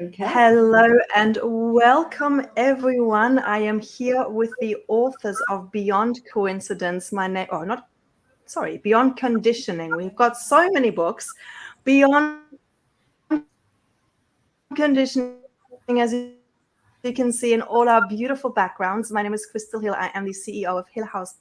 Okay. Hello and welcome, everyone. I am here with the authors of Beyond Coincidence. Beyond Conditioning. We've got so many books. Beyond Conditioning, as you can see in all our beautiful backgrounds. My name is Crystal Hill. I am the CEO of Hill House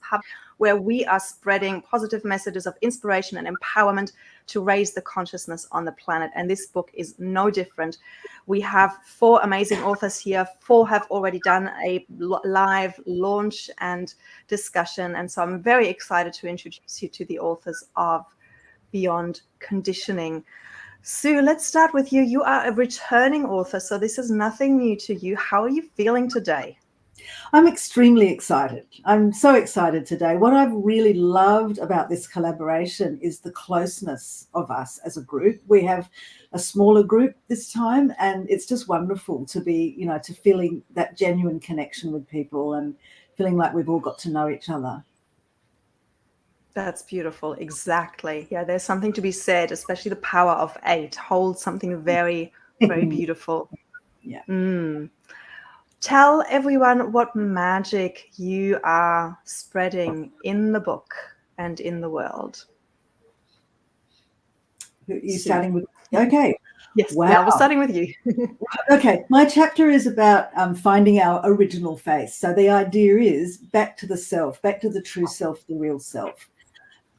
where we are spreading positive messages of inspiration and empowerment to raise the consciousness on the planet. And this book is no different. We have 4 amazing authors here. 4 have already done a live launch and discussion. And so I'm very excited to introduce you to the authors of Beyond Conditioning. Sue, let's start with you. You are a returning author, so this is nothing new to you. How are you feeling today? I'm extremely excited. I'm so excited today. What I've really loved about this collaboration is the closeness of us as a group. We have a smaller group this time, and it's just wonderful to be, to feeling that genuine connection with people and feeling like we've all got to know each other. That's beautiful. Exactly. Yeah, there's something to be said, especially the power of 8 holds something very, very beautiful. Yeah. Tell everyone what magic you are spreading in the book and in the world. You're starting with, okay. Yes, Wow. yeah, we're starting with you. Okay, my chapter is about finding our original face. So the idea is back to the self, back to the true self, the real self.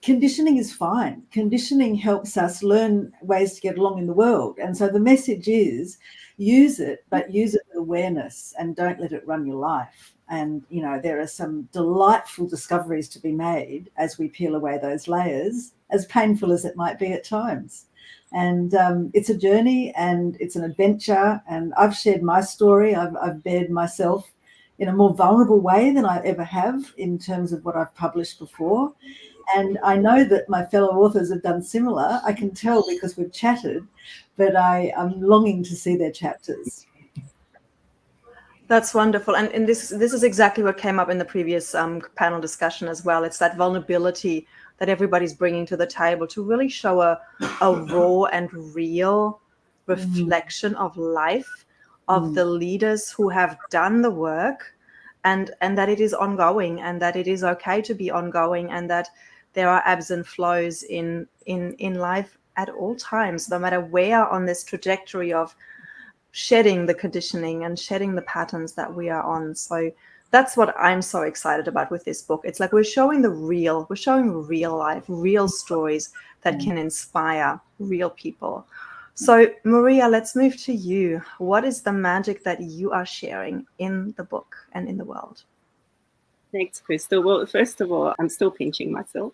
Conditioning is fine. Conditioning helps us learn ways to get along in the world. And so the message is use it, but use it with awareness and don't let it run your life. And, there are some delightful discoveries to be made as we peel away those layers, as painful as it might be at times. And it's a journey and it's an adventure. And I've shared my story. I've bared myself in a more vulnerable way than I ever have in terms of what I've published before. And I know that my fellow authors have done similar. I can tell because we've chatted, but I'm longing to see their chapters. That's wonderful. And this is exactly what came up in the previous panel discussion as well. It's that vulnerability that everybody's bringing to the table to really show a raw and real reflection of life, of the leaders who have done the work, and that it is ongoing, and that it is okay to be ongoing, and that there are ebbs and flows in life at all times, no matter where on this trajectory of shedding the conditioning and shedding the patterns that we are on. So that's what I'm so excited about with this book. It's like we're showing real life, real stories that can inspire real people. So Maria, let's move to you. What is the magic that you are sharing in the book and in the world? Thanks, Crystal. Well, first of all, I'm still pinching myself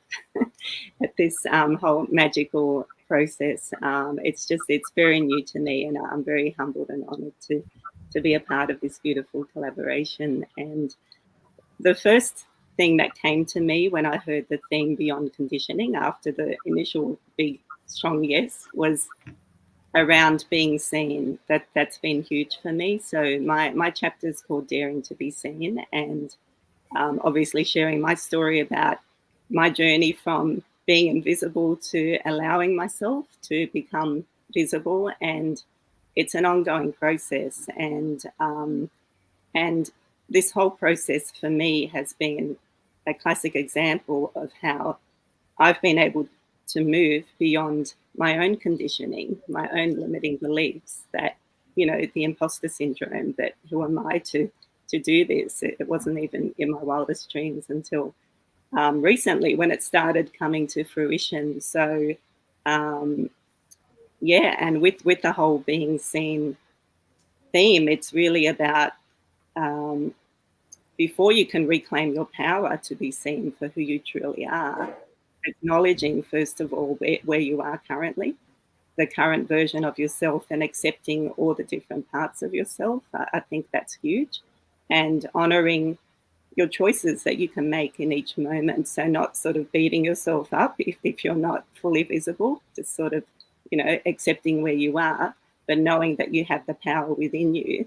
at this whole magical process. It's very new to me, and I'm very humbled and honored to be a part of this beautiful collaboration. And the first thing that came to me when I heard the theme Beyond Conditioning after the initial big, strong yes was around being seen. That's been huge for me. So my chapter is called Daring to Be Seen, and obviously sharing my story about my journey from being invisible to allowing myself to become visible. And it's an ongoing process. And this whole process for me has been a classic example of how I've been able to move beyond my own conditioning, my own limiting beliefs that, the imposter syndrome, that who am I to do this? It wasn't even in my wildest dreams until recently when it started coming to fruition. So, and with the whole being seen theme, it's really about before you can reclaim your power to be seen for who you truly are, acknowledging, first of all, where you are currently, the current version of yourself, and accepting all the different parts of yourself. I think that's huge. And honoring your choices that you can make in each moment. So not sort of beating yourself up if you're not fully visible, just sort of, accepting where you are, but knowing that you have the power within you,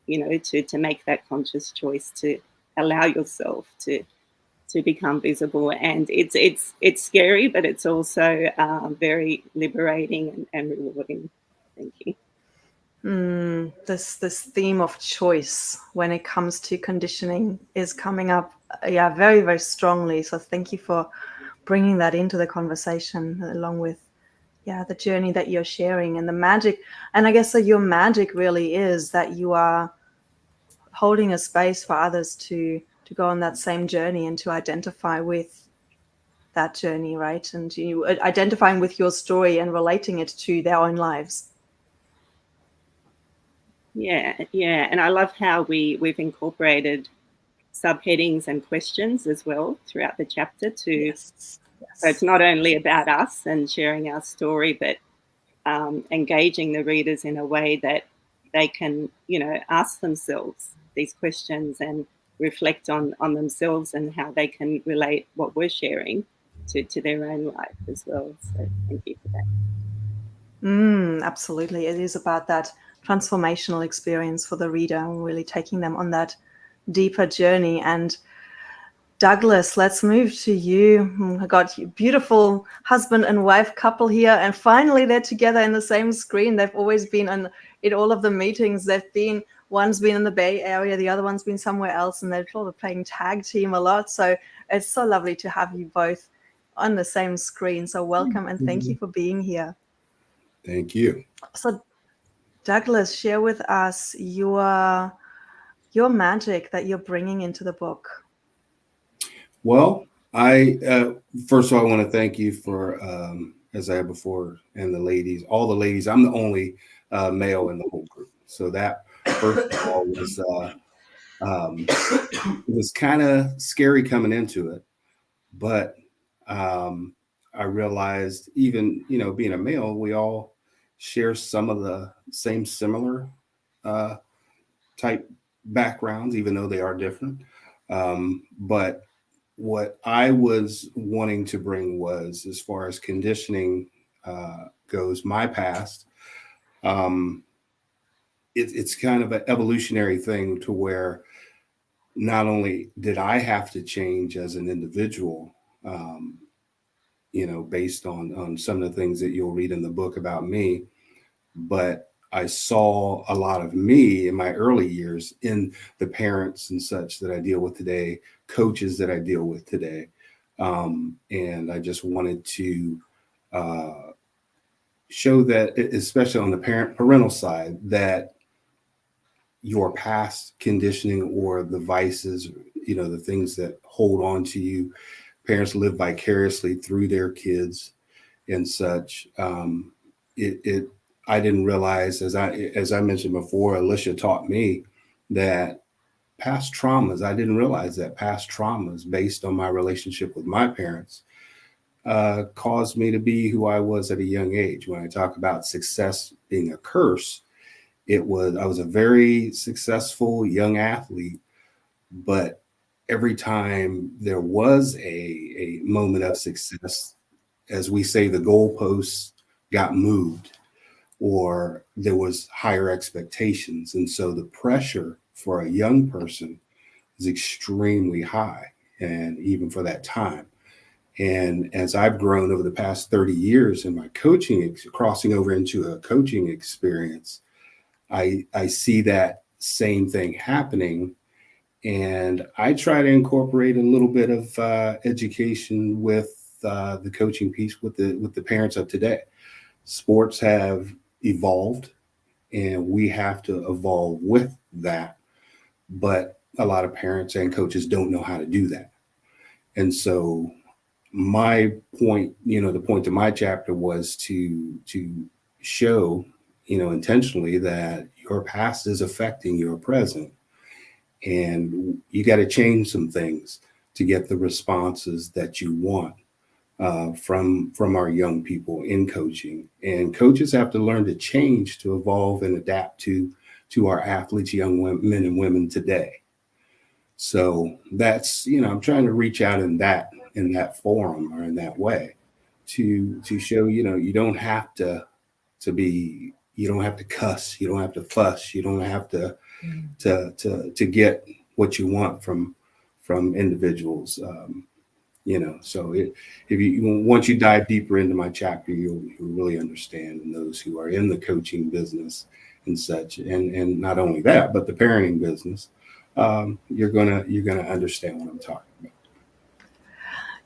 to make that conscious choice to allow yourself to become visible. And it's scary, but it's also very liberating and rewarding. Thank you. This theme of choice when it comes to conditioning is coming up, yeah, very, very strongly. So thank you for bringing that into the conversation, along with, yeah, the journey that you're sharing and the magic. And I guess that your magic really is that you are holding a space for others to go on that same journey and to identify with that journey, right? And you identifying with your story and relating it to their own lives. Yeah, and I love how we've incorporated subheadings and questions as well throughout the chapter too. Yes. So it's not only about us and sharing our story, but engaging the readers in a way that they can, ask themselves these questions and reflect on themselves and how they can relate what we're sharing to their own life as well. So thank you for that. Absolutely. It is about that transformational experience for the reader and really taking them on that deeper journey. And Douglas, let's move to you. I got you, beautiful husband and wife couple here, and finally they're together in the same screen. They've always been in all of the meetings. One's been in the Bay Area, the other one's been somewhere else, and they're sort of playing tag team a lot. So it's so lovely to have you both on the same screen. So welcome and thank you for being here. Thank you. So Douglas, share with us your magic that you're bringing into the book. Well, I first of all, I want to thank you for, as I had before, and all the ladies. I'm the only male in the whole group, so that first of all it was kind of scary coming into it, but I realized even being a male, we all share some of the same similar type backgrounds, even though they are different. But what I was wanting to bring was, as far as conditioning goes, my past. It's kind of an evolutionary thing to where not only did I have to change as an individual, based on some of the things that you'll read in the book about me, but I saw a lot of me in my early years in the parents and such that I deal with today, coaches that I deal with today. And I just wanted to show that, especially on the parental side, that your past conditioning or the vices, the things that hold on to you, parents live vicariously through their kids and such. I didn't realize, as I mentioned before, Alicia taught me that past traumas, I didn't realize that past traumas based on my relationship with my parents caused me to be who I was at a young age. When I talk about success being a curse, I was a very successful young athlete, but every time there was a moment of success, as we say, the goalposts got moved, or there was higher expectations. And so the pressure for a young person is extremely high, and even for that time. And as I've grown over the past 30 years in my coaching, crossing over into a coaching experience, I see that same thing happening. And I try to incorporate a little bit of education with the coaching piece with the parents of today. Sports have evolved, and we have to evolve with that. But a lot of parents and coaches don't know how to do that. And so my point, the point of my chapter was to show, intentionally, that your past is affecting your present. And you got to change some things to get the responses that you want from our young people in coaching. And coaches have to learn to change, to evolve and adapt to our athletes, young men and women today. So that's, I'm trying to reach out in that forum, or in that way, to show, you don't have to be, you don't have to cuss, you don't have to fuss, you don't have to get what you want from individuals. So if you once you dive deeper into my chapter, you'll really understand, and those who are in the coaching business and such. And not only that, but the parenting business, you're gonna understand what I'm talking about.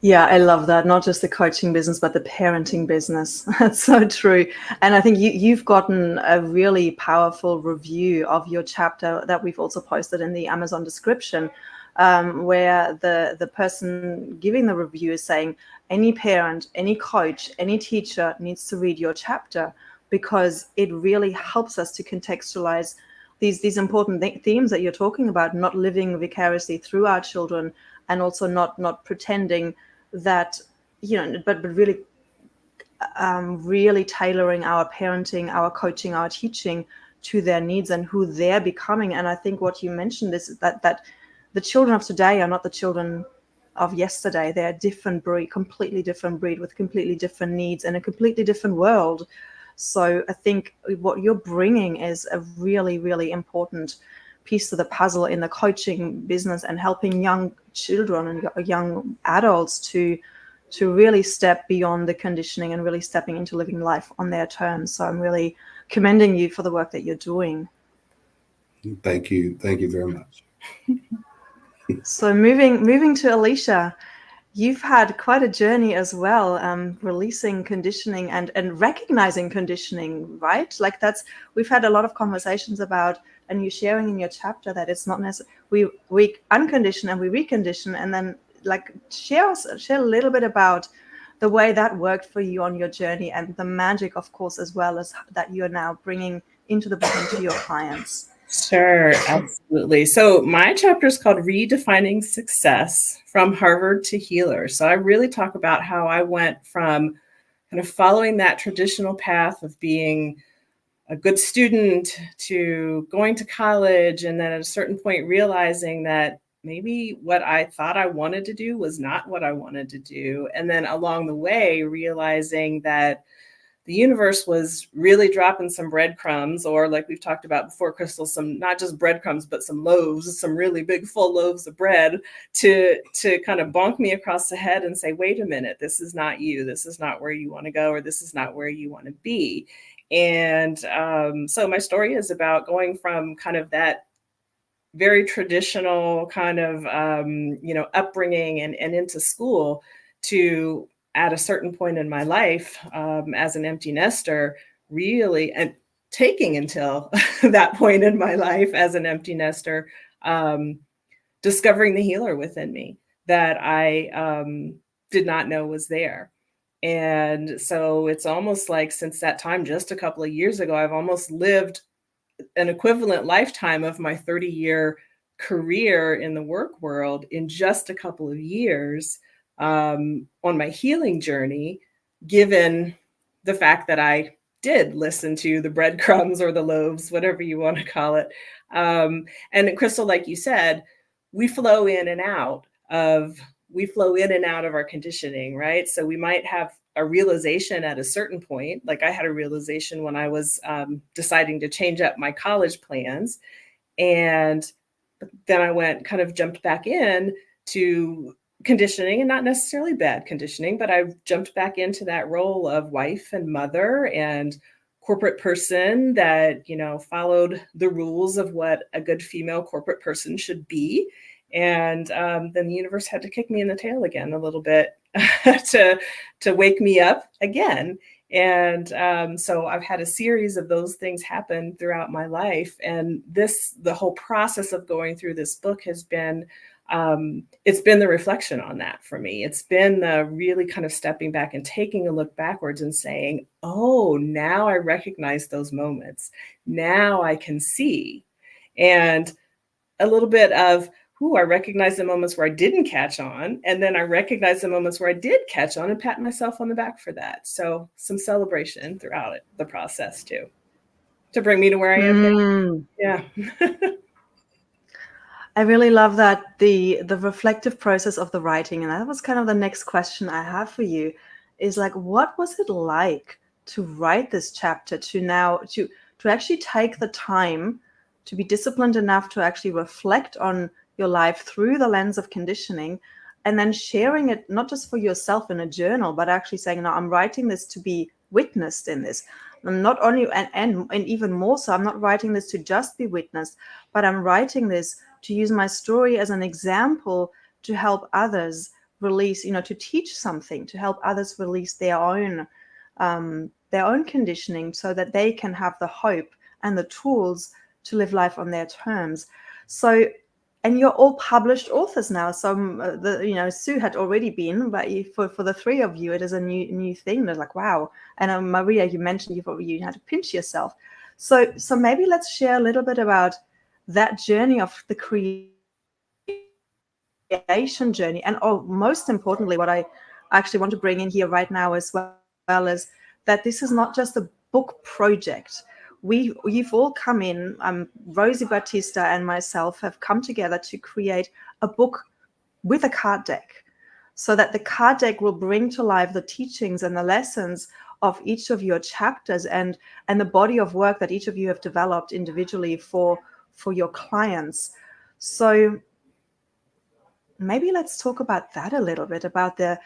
Yeah, I love that. Not just the coaching business, but the parenting business. That's so true. And I think you've gotten a really powerful review of your chapter that we've also posted in the Amazon description, where the person giving the review is saying any parent, any coach, any teacher needs to read your chapter, because it really helps us to contextualize these important themes that you're talking about, not living vicariously through our children, and also not pretending that, but really really tailoring our parenting, our coaching, our teaching to their needs and who they're becoming. And I think what you mentioned is that the children of today are not the children of yesterday. They're a different breed, completely different breed, with completely different needs and a completely different world. So I think what you're bringing is a really, really important piece to the puzzle in the coaching business, and helping young children and young adults to really step beyond the conditioning and really stepping into living life on their terms. So I'm really commending you for the work that you're doing. Thank you very much. So moving to Alicia, you've had quite a journey as well, releasing conditioning and recognizing conditioning, right? Like we've had a lot of conversations about, and you're sharing in your chapter that it's not necessarily we uncondition and we recondition, and then like share a little bit about the way that worked for you on your journey, and the magic, of course, as well as that you're now bringing into the book and to your clients. Sure, absolutely. So my chapter is called Redefining Success from Harvard to Healer. So I really talk about how I went from kind of following that traditional path of being a good student to going to college, and then at a certain point realizing that maybe what I thought I wanted to do was not what I wanted to do. And then along the way, realizing that the universe was really dropping some breadcrumbs, or like we've talked about before, Crystal, some not just breadcrumbs, but some loaves, some really big full loaves of bread to kind of bonk me across the head and say, wait a minute, this is not you. This is not where you want to go, or this is not where you want to be. And so my story is about going from kind of that very traditional kind of, upbringing and into school to, at a certain point in my life, as an empty nester, really, and taking until that point in my life as an empty nester, discovering the healer within me that I did not know was there. And so it's almost like since that time, just a couple of years ago, I've almost lived an equivalent lifetime of my 30-year career in the work world in just a couple of years, on my healing journey, given the fact that I did listen to the breadcrumbs or the loaves, whatever you want to call it. And Crystal, like you said, we flow in and out of our conditioning, right? So we might have a realization at a certain point. Like I had a realization when I was deciding to change up my college plans. And then I jumped back in to conditioning, and not necessarily bad conditioning, but I jumped back into that role of wife and mother and corporate person that, followed the rules of what a good female corporate person should be. And then the universe had to kick me in the tail again a little bit to wake me up again. And so I've had a series of those things happen throughout my life. And the whole process of going through this book has been, it's been the reflection on that for me. It's been the really kind of stepping back and taking a look backwards and saying, oh, now I recognize those moments. Now I can see. And a little bit of, I recognize the moments where I didn't catch on. And then I recognize the moments where I did catch on and pat myself on the back for that. So some celebration throughout the process too, to bring me to where I am now. Yeah. I really love that, the reflective process of the writing. And that was kind of the next question I have for you, is like, what was it like to write this chapter, to actually take the time to be disciplined enough to actually reflect on your life through the lens of conditioning, and then sharing it not just for yourself in a journal, but actually saying, no, I'm writing this to be witnessed in this. I'm not only, and even more so, I'm not writing this to just be witnessed, but I'm writing this to use my story as an example to help others release, to teach something, to help others release their own conditioning, so that they can have the hope and the tools to live life on their terms. So, and you're all published authors now. So Sue had already been, but for the three of you, it is a new thing. They're like, wow. And Maria, you mentioned you had to pinch yourself. So maybe let's share a little bit about that journey of the creation journey. And most importantly, what I actually want to bring in here right now as well is that this is not just a book project. You've all come in, Rosie Batista and myself have come together to create a book with a card deck, so that the card deck will bring to life the teachings and the lessons of each of your chapters and the body of work that each of you have developed individually for your clients. So maybe let's talk about that a little bit, about the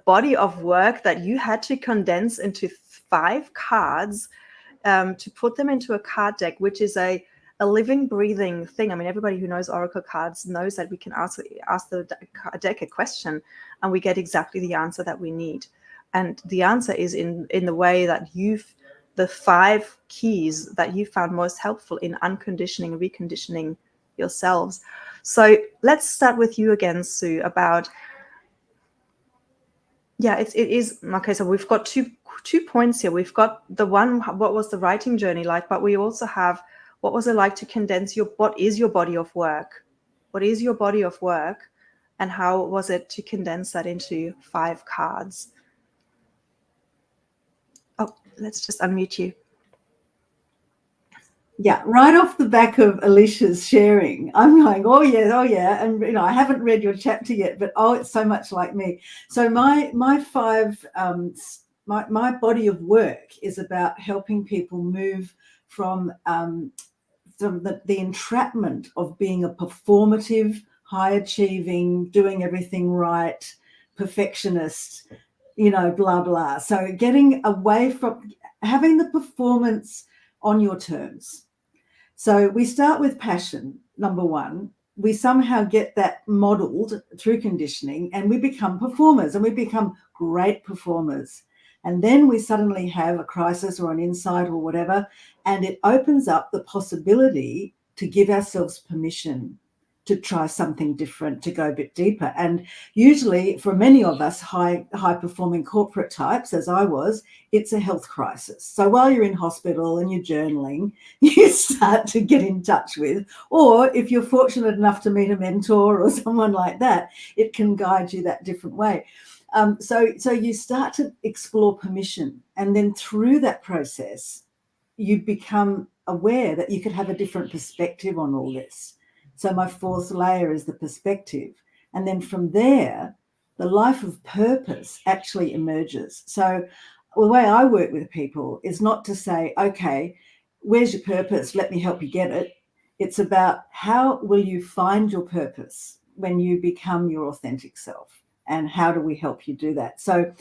body of work that you had to condense into 5 cards, to put them into a card deck, which is a living, breathing thing. I mean, everybody who knows Oracle cards knows that we can ask the deck a question and we get exactly the answer that we need. And the answer is in the way that the 5 keys that you found most helpful in unconditioning and reconditioning yourselves. So let's start with you again, Sue, about, it is okay. So we've got two points here. We've got the one, what was the writing journey like, but we also have, what was it like to condense what is your body of work? What is your body of work? And how was it to condense that into 5 cards? Oh, let's just unmute you. Yeah, right off the back of Alicia's sharing, I'm going, oh yeah. And, I haven't read your chapter yet, but, it's so much like me. So my 5, my body of work is about helping people move from the entrapment of being a performative, high-achieving, doing everything right, perfectionist, blah, blah. So getting away from having the performance on your terms. So we start with passion, number 1. We somehow get that modeled through conditioning and we become performers and we become great performers. And then we suddenly have a crisis or an insight or whatever, and it opens up the possibility to give ourselves permission to try something different, to go a bit deeper. And usually for many of us high performing corporate types, as I was, it's a health crisis. So while you're in hospital and you're journaling, you start to get in touch with, or if you're fortunate enough to meet a mentor or someone like that, it can guide you that different way. So you start to explore permission, and then through that process, you become aware that you could have a different perspective on all this. So my 4th layer is the perspective. And then from there, the life of purpose actually emerges. So the way I work with people is not to say, okay, where's your purpose? Let me help you get it. It's about how will you find your purpose when you become your authentic self? And how do we help you do that? So,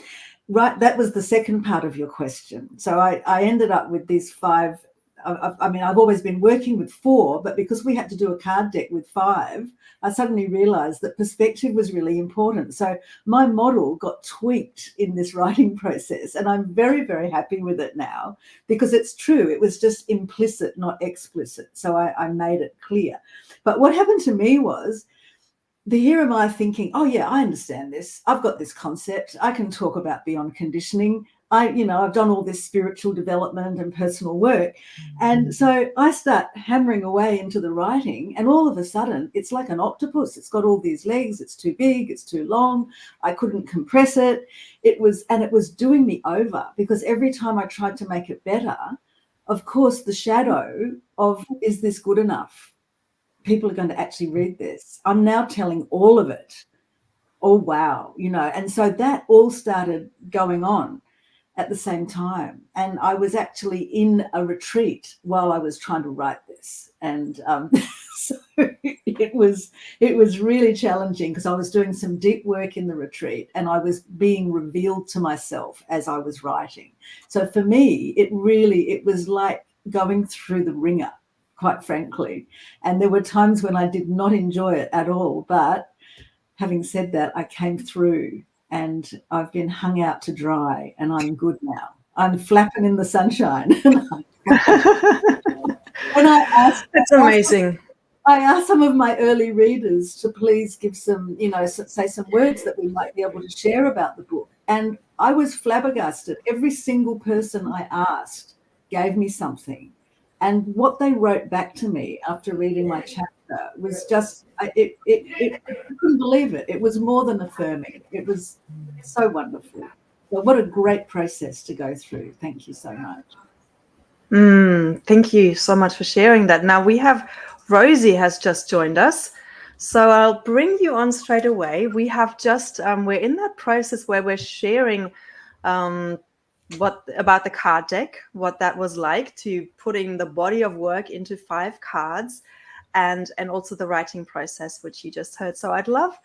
right, that was the second part of your question. So I ended up with these 5. I've always been working with 4, but because we had to do a card deck with 5, I suddenly realized that perspective was really important. So my model got tweaked in this writing process, and I'm very, very happy with it now because it's true. It was just implicit, not explicit. So I made it clear. But what happened to me was, here am I thinking, oh yeah, I understand this. I've got this concept. I can talk about beyond conditioning. I've done all this spiritual development and personal work. And so I start hammering away into the writing, and all of a sudden it's like an octopus. It's got all these legs. It's too big. It's too long. I couldn't compress it. It was doing me over, because every time I tried to make it better, of course, the shadow of, is this good enough? People are going to actually read this. I'm now telling all of it. Oh, wow. And so that all started going on at the same time. And I was actually in a retreat while I was trying to write this. notes, and so it was really challenging because I was doing some deep work in the retreat, and I was being revealed to myself as I was writing. So for me, it was like going through the ringer, quite frankly. And there were times when I did not enjoy it at all. But having said that, I came through, and I've been hung out to dry, and I'm good now. I'm flapping in the sunshine. And That's amazing. I asked some of my early readers to please give some, say some words that we might be able to share about the book. And I was flabbergasted. Every single person I asked gave me something. And what they wrote back to me after reading my chapter was just, I couldn't believe it. It was more than affirming. It was so wonderful. So what a great process to go through. Thank you so much. Thank you so much for sharing that. Now we have Rosie has just joined us. So I'll bring you on straight away. We have just, we're in that process where we're sharing what about the card deck, what that was like to putting the body of work into 5 cards, and also the writing process, which you just heard. So I'd love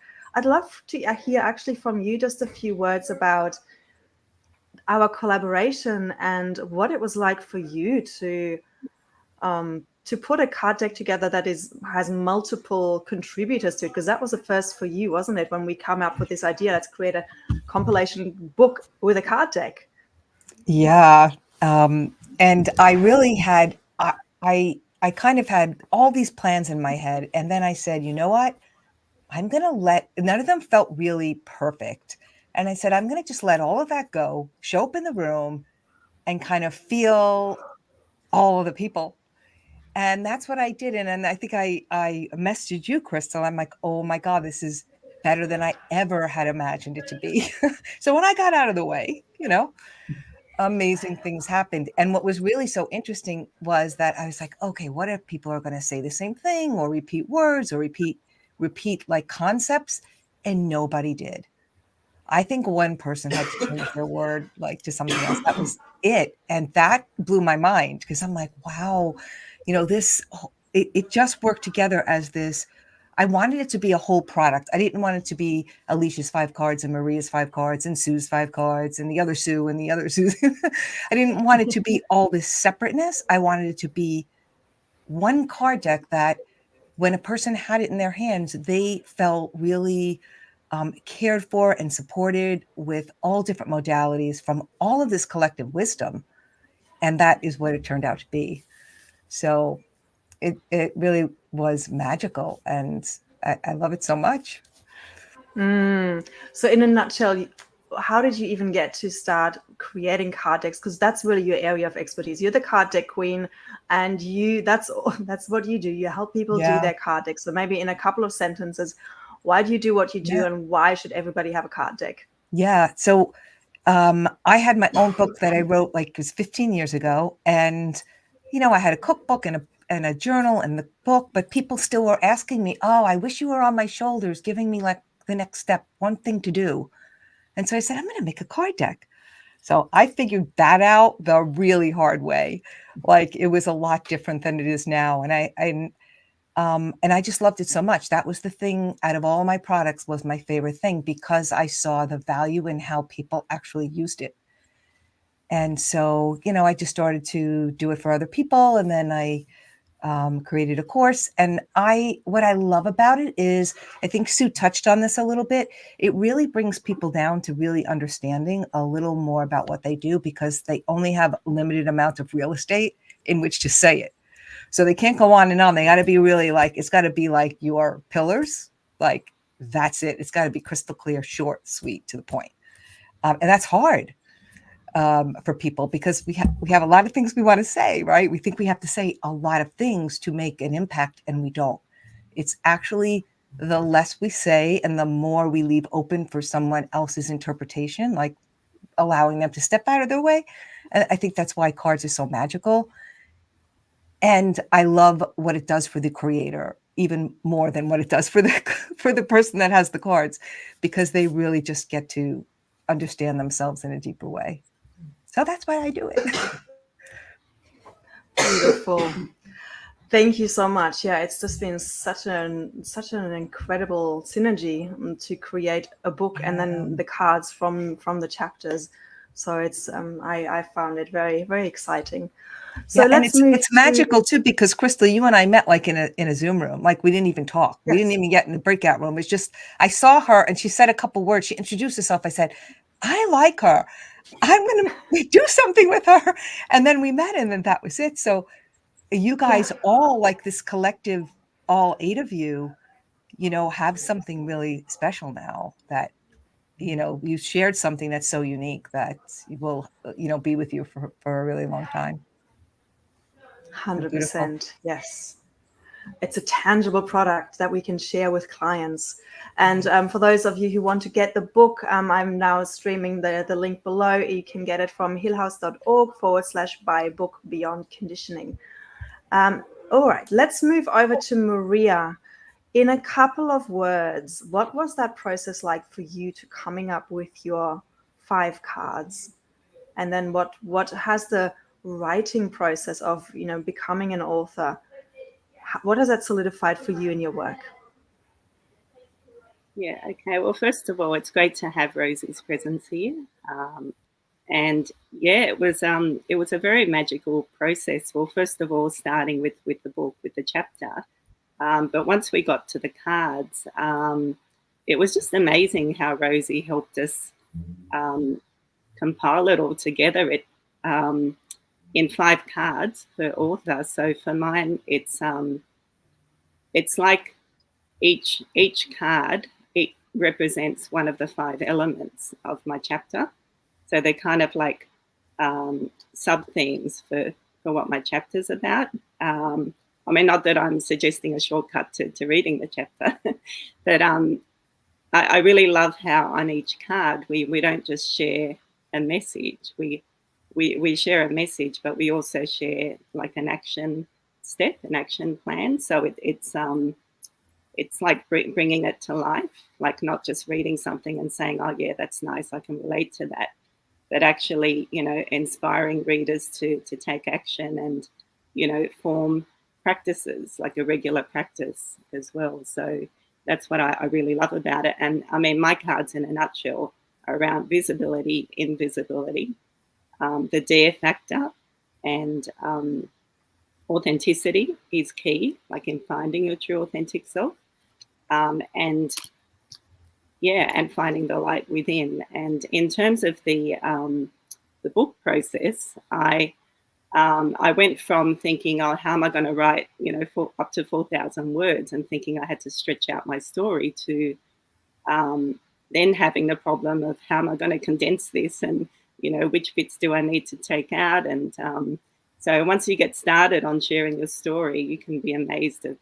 to hear actually from you just a few words about our collaboration and what it was like for you to put a card deck together that has multiple contributors to it, because that was a first for you, wasn't it? When we come up with this idea, let's create a compilation book with a card deck. Yeah. And I really had, I kind of had all these plans in my head. And then I said, you know what? I'm going to none of them felt really perfect. And I said, I'm going to just let all of that go, show up in the room and kind of feel all of the people. And that's what I did. And I think I messaged you, Crystal. I'm like, oh my God, this is better than I ever had imagined it to be. So when I got out of the way, amazing things happened. And what was really so interesting was that I was like, okay, what if people are going to say the same thing or repeat words or repeat like concepts? And nobody did. I think one person had to change their word like to something else. That was it. And that blew my mind because I'm like, wow, it just worked together as this. I wanted it to be a whole product. I didn't want it to be Alicia's 5 cards and Maria's 5 cards and Sue's 5 cards and the other Sue and the other Sue. I didn't want it to be all this separateness. I wanted it to be one card deck that when a person had it in their hands, they felt really cared for and supported with all different modalities from all of this collective wisdom. And that is what it turned out to be. So it really was magical. And I love it so much. So in a nutshell, how did you even get to start creating card decks? Because that's really your area of expertise. You're the card deck queen, and that's what you do. You help people do their card decks. So maybe in a couple of sentences, why do you do what you do, and why should everybody have a card deck? Yeah. So I had my own book that I wrote it was 15 years ago, and I had a cookbook and a journal and the book, but people still were asking me, "Oh, I wish you were on my shoulders, giving me like the next step, one thing to do." And so I said, I'm going to make a card deck. So I figured that out the really hard way. Like it was a lot different than it is now. And I just loved it so much. That was the thing out of all my products was my favorite thing because I saw the value in how people actually used it. And so, I just started to do it for other people. And then I created a course. And what I love about it is, I think Sue touched on this a little bit. It really brings people down to really understanding a little more about what they do because they only have a limited amount of real estate in which to say it. So they can't go on and on. They got to be really it's got to be like your pillars. Like that's it. It's got to be crystal clear, short, sweet, to the point. And that's hard. For people because we have a lot of things we want to say, right? We think we have to say a lot of things to make an impact and we don't. It's actually the less we say and the more we leave open for someone else's interpretation, like allowing them to step out of their way. And I think that's why cards are so magical. And I love what it does for the creator, even more than what it does for the person that has the cards, because they really just get to understand themselves in a deeper way. So that's why I do it. Beautiful. Thank you so much. Yeah, it's just been such an incredible synergy to create a book and then the cards from the chapters. So it's I found it very, very exciting. So Yeah, and let's move it's to magical too, because Crystal, you and I met like in a Zoom room. Like we didn't even talk. We didn't Yes. even get in the breakout room. It's just I saw her and she said a couple words. She introduced herself. I said, I like her. I'm gonna do something with her. And then we met, and then that was it. So you guys all like this collective, all 8 of you, have something really special now that you shared something that's so unique that will be with you for a really long time. Beautiful. 100%. Yes. It's a tangible product that we can share with clients. And for those of you who want to get the book, I'm now streaming the link below. You can get it from hillhouse.org/buy book Beyond Conditioning. All right, let's move over to Maria. In a couple of words, what was that process like for you to coming up with your 5 cards? And then what has the writing process of becoming an author, what has that solidified for you in your work? Yeah, okay. Well, first of all, it's great to have Rosie's presence here. And yeah, it was a very magical process. Well, first of all, starting with the book, with the chapter. But once we got to the cards, it was just amazing how Rosie helped us compile it all together. It in 5 cards per author. So for mine, it's like each card, it represents one of the 5 elements of my chapter. So they're kind of like sub themes for what my chapter's about. I mean, not that I'm suggesting a shortcut to reading the chapter, but I really love how on each card we don't just share a message. We share a message, but we also share like an action step, an action plan. So it's like bringing it to life, like not just reading something and saying, oh yeah, that's nice, I can relate to that, but actually, inspiring readers to take action and, form practices, like a regular practice as well. So that's what I really love about it. And I mean, my cards in a nutshell are around visibility, invisibility, the dare factor, and authenticity is key, like in finding your true authentic self. And finding the light within. And in terms of the book process, I went from thinking, oh, how am I going to write, up to 4,000 words, and thinking I had to stretch out my story, to then having the problem of how am I going to condense this, and which bits do I need to take out. And so once you get started on sharing your story, you can be amazed at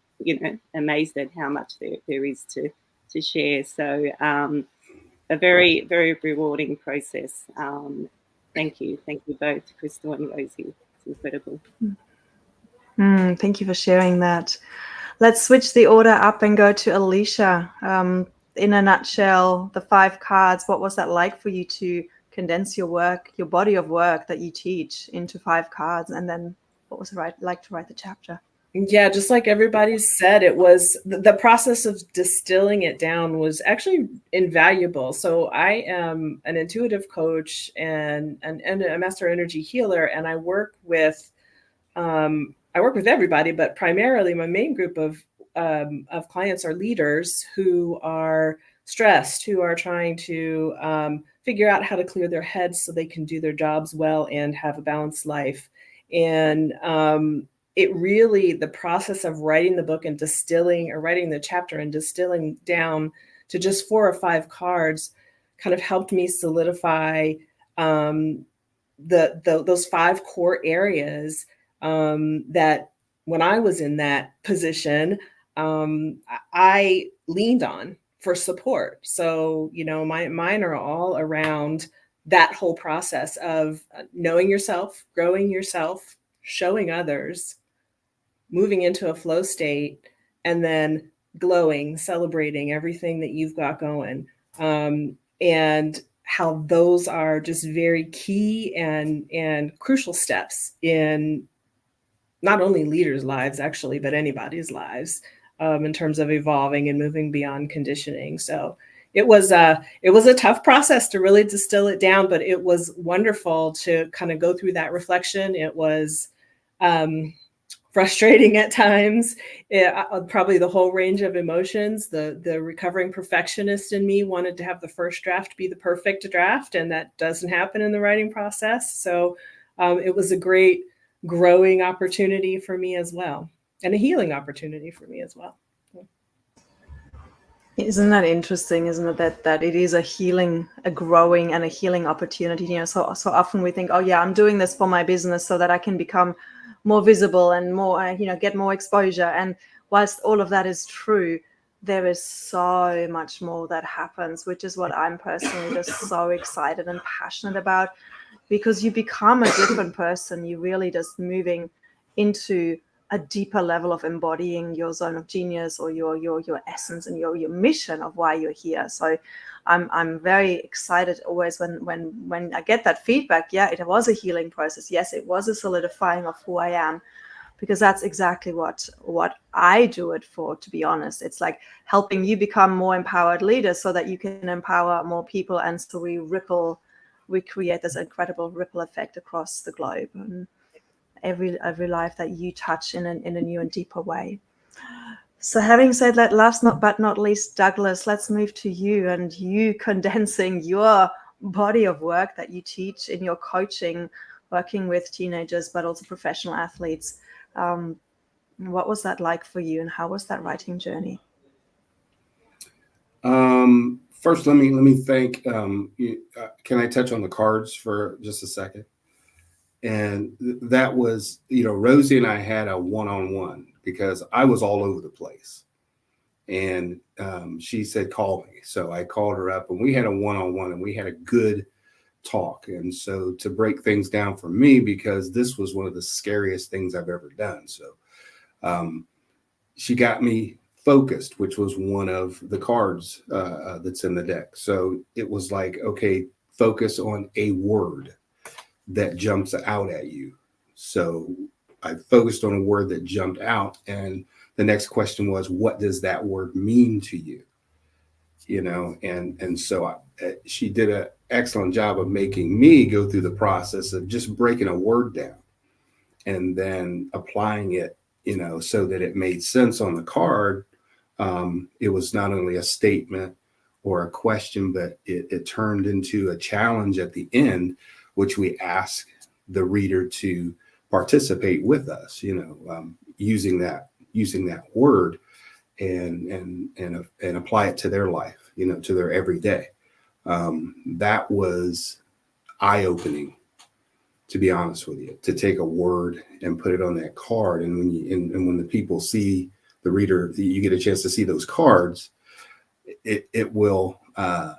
how much there is to share. So a very, very rewarding process. Thank you both, Crystal and Rosie. It's incredible. Thank you for sharing that. Let's switch the order up and go to Alicia. In a nutshell, the 5 cards, what was that like for you to condense your work, your body of work that you teach, into 5 cards? And then what was it like to write the chapter? Yeah, just like everybody said, it was the process of distilling it down was actually invaluable. So I am an intuitive coach and a master energy healer, and I work with everybody, but primarily my main group of clients are leaders who are stressed, who are trying to figure out how to clear their heads so they can do their jobs well and have a balanced life. And it really, the process of writing the book and writing the chapter and distilling down to just 4 or 5 cards kind of helped me solidify those 5 core areas that when I was in that position, I leaned on for support. So, mine are all around that whole process of knowing yourself, growing yourself, showing others, moving into a flow state, and then glowing, celebrating everything that you've got going. And how those are just very key and crucial steps in not only leaders' lives, actually, but anybody's lives, in terms of evolving and moving beyond conditioning. So it was a tough process to really distill it down, but it was wonderful to kind of go through that reflection. It was frustrating at times, probably the whole range of emotions. The recovering perfectionist in me wanted to have the first draft be the perfect draft, and that doesn't happen in the writing process. So it was a great growing opportunity for me as well, and a healing opportunity for me as well. Isn't that interesting? Isn't it that it is a healing, a growing, and a healing opportunity? You know, so often we think, oh yeah, I'm doing this for my business so that I can become more visible and more, get more exposure. And whilst all of that is true, there is so much more that happens, which is what I'm personally just so excited and passionate about, because you become a different person. You really just moving into a deeper level of embodying your zone of genius, or your essence and your mission of why you're here. So I'm very excited always when I get that feedback. Yeah, it was a healing process. Yes, it was a solidifying of who I am, because that's exactly what I do it for, to be honest. It's like helping you become more empowered leaders so that you can empower more people. And so we create this incredible ripple effect across the globe, and every life that you touch in a new and deeper way. So having said that, last but not least, Douglas, let's move to you, and you condensing your body of work that you teach in your coaching, working with teenagers, but also professional athletes. What was that like for you, and how was that writing journey? First, let me thank. Can I touch on the cards for just a second? And that was, Rosie and I had a one-on-one because I was all over the place. And she said, call me. So I called her up, and we had a one-on-one, and we had a good talk. And so to break things down for me, because this was one of the scariest things I've ever done. So she got me focused, which was one of the cards that's in the deck. So it was like, okay, focus on a word that jumps out at you. So I focused on a word that jumped out, and the next question was, what does that word mean to you? And so she did an excellent job of making me go through the process of just breaking a word down and then applying it, so that it made sense on the card. It was not only a statement or a question, but it turned into a challenge at the end, which we ask the reader to participate with us, using that word and apply it to their life, to their everyday. That was eye-opening, to be honest with you, to take a word and put it on that card. And when the people see the reader, you get a chance to see those cards, it will.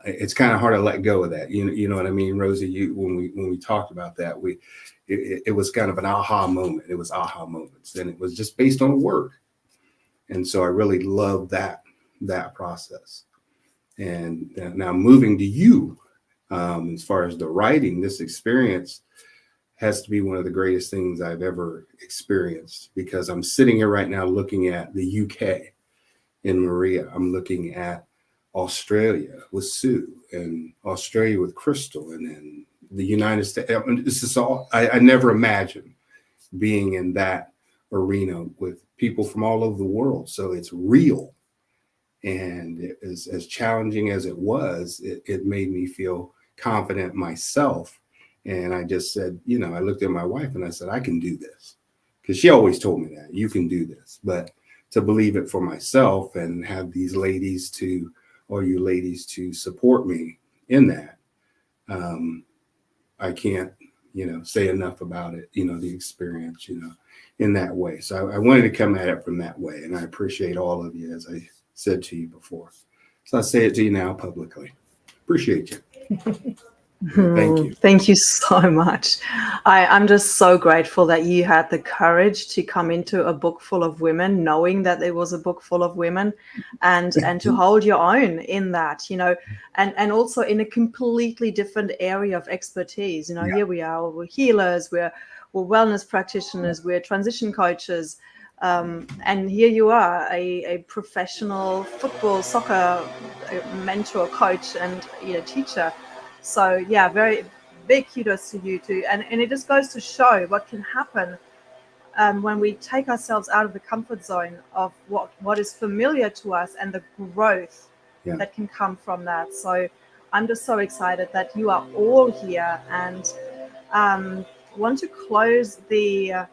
It's kind of hard to let go of that. You know what I mean, Rosie? When we talked about that, it was kind of an aha moment. It was aha moments, and it was just based on a word. And so I really love that process. And now moving to you, as far as the writing, this experience has to be one of the greatest things I've ever experienced, because I'm sitting here right now looking at the UK in Maria. I'm looking at Australia with Sue, and Australia with Crystal, and then the United States. This is all, I never imagined being in that arena with people from all over the world. So it's real. And it is, as challenging as it was, it made me feel confident myself. And I just said, I looked at my wife and I said, I can do this. Because she always told me that, you can do this. But to believe it for myself and have these ladies all you ladies to support me in that, I can't, say enough about it, the experience, in that way. So I wanted to come at it from that way. And I appreciate all of you, as I said to you before. So I say it to you now publicly. Appreciate you. Thank you. Thank you so much. I'm just so grateful that you had the courage to come into a book full of women, knowing that there was a book full of women, and to hold your own in that, and also in a completely different area of expertise. Here we are, we're healers, we're wellness practitioners, we're transition coaches, and here you are, a professional football, soccer mentor, coach, and teacher. So yeah, very big kudos to you too. And it just goes to show what can happen when we take ourselves out of the comfort zone of what is familiar to us, and the growth that can come from that. So I'm just so excited that you are all here, and want to close the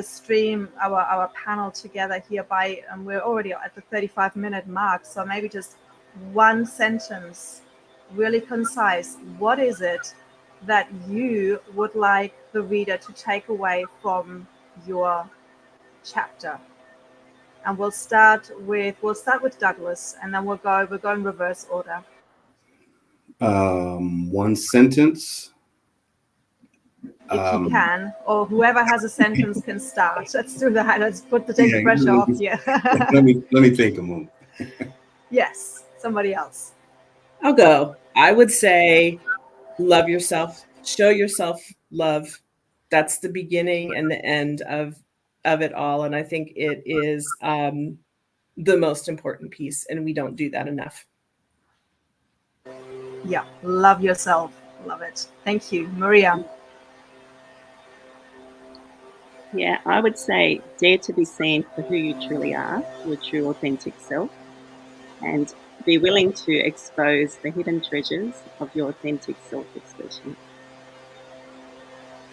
stream, our panel together here by, we're already at the 35-minute mark, so maybe just one sentence, really concise. What is it that you would like the reader to take away from your chapter? And we'll start with Douglas, and then we'll go in reverse order. One sentence. If you can, or whoever has a sentence can start. Let's do that. Let's take the pressure off you. let me think a moment. Yes, somebody else. I'll go. I would say, love yourself, show yourself love. That's the beginning and the end of it all. And I think it is the most important piece, and we don't do that enough. Yeah, love yourself. Love it. Thank you. Maria. Yeah, I would say dare to be seen for who you truly are, your true authentic self, and be willing to expose the hidden treasures of your authentic self-expression.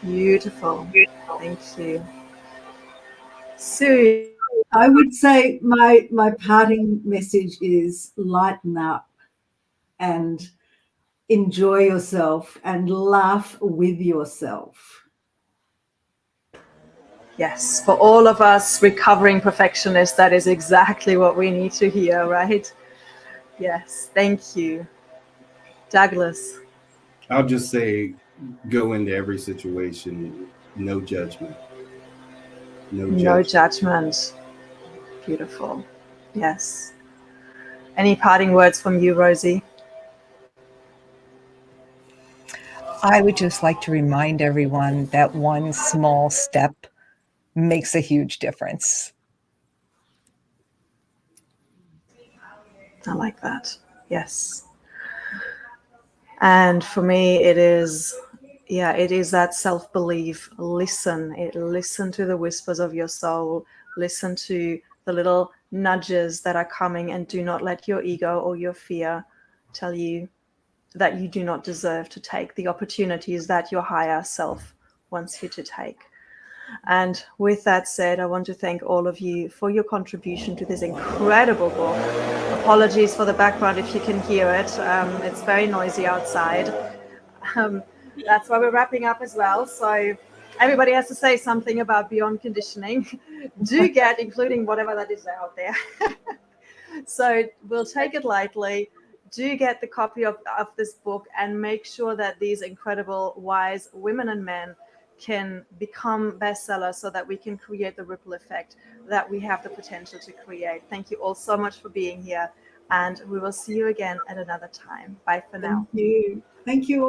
Beautiful. Thank you. Sue. I would say my parting message is lighten up and enjoy yourself and laugh with yourself. Yes, for all of us recovering perfectionists, that is exactly what we need to hear, right? Yes, thank you. Douglas. I'll just say, go into every situation, no judgment. No judgment. Beautiful. Yes. Any parting words from you, Rosie? I would just like to remind everyone that one small step makes a huge difference. I like that. Yes. And for me, it is that self-belief. Listen to the whispers of your soul. Listen to the little nudges that are coming, and do not let your ego or your fear tell you that you do not deserve to take the opportunities that your higher self wants you to take. And with that said, I want to thank all of you for your contribution to this incredible book. Apologies for the background if you can hear it. It's very noisy outside. That's why we're wrapping up as well. So everybody has to say something about Beyond Conditioning. Do get, including whatever that is out there. So we'll take it lightly. Do get the copy of this book, and make sure that these incredible, wise women and men can become bestsellers, so that we can create the ripple effect that we have the potential to create. Thank you all so much for being here, and we will see you again at another time. Bye for now. Thank you. Thank you all.